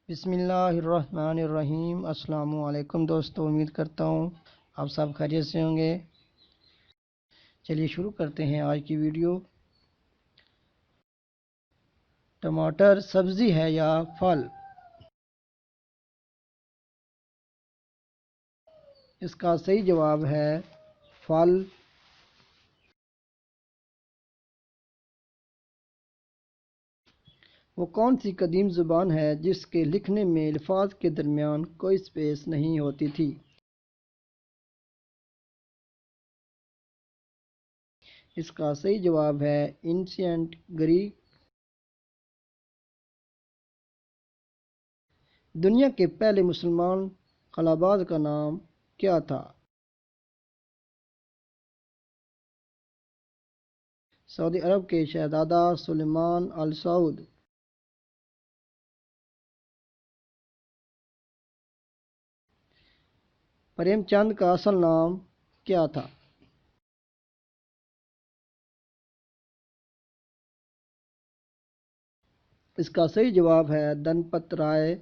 بسم اللہ الرحمن الرحیم۔ السلام علیکم دوستو، امید کرتا ہوں آپ سب خیریت سے ہوں گے۔ چلیے شروع کرتے ہیں آج کی ویڈیو۔ ٹماٹر سبزی ہے یا پھل؟ اس کا صحیح جواب ہے پھل۔ وہ کون سی قدیم زبان ہے جس کے لکھنے میں الفاظ کے درمیان کوئی سپیس نہیں ہوتی تھی؟ اس کا صحیح جواب ہے اینشینٹ گریک۔ دنیا کے پہلے مسلمان خلا باز کا نام کیا تھا؟ سعودی عرب کے شہزادہ سلیمان ال سعود۔ پریم چند کا اصل نام کیا تھا؟ اس کا صحیح جواب ہے دھنپت رائے۔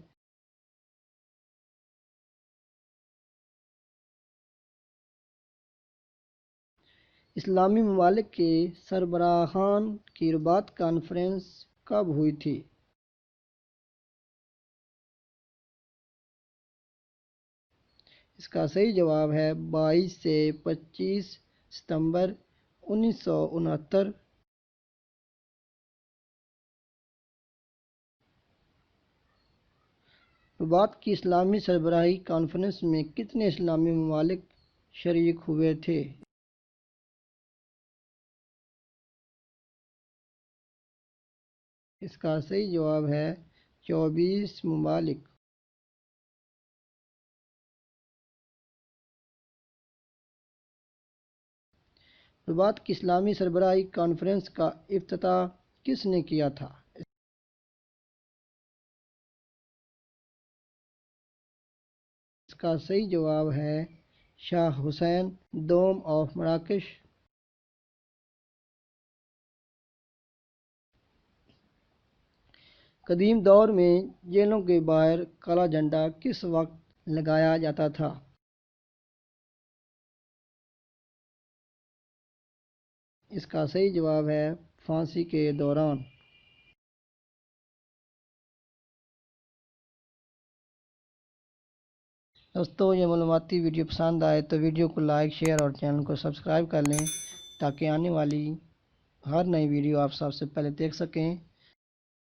اسلامی ممالک کے سربراہان کی رباط کانفرنس کب ہوئی تھی؟ اس کا صحیح جواب ہے 22 سے 25 ستمبر 1969۔ رباط کی اسلامی سربراہی کانفرنس میں کتنے اسلامی ممالک شریک ہوئے تھے؟ اس کا صحیح جواب ہے 24 ممالک۔ رباط کی اسلامی سربراہی کانفرنس کا افتتاح کس نے کیا تھا؟ اس کا صحیح جواب ہے شاہ حسین دوم آف مراکش۔ قدیم دور میں جیلوں کے باہر کالا جھنڈا کس وقت لگایا جاتا تھا؟ اس کا صحیح جواب ہے پھانسی کے دوران۔ دوستو، یہ معلوماتی ویڈیو پسند آئے تو ویڈیو کو لائک، شیئر اور چینل کو سبسکرائب کر لیں تاکہ آنے والی ہر نئی ویڈیو آپ سب سے پہلے دیکھ سکیں۔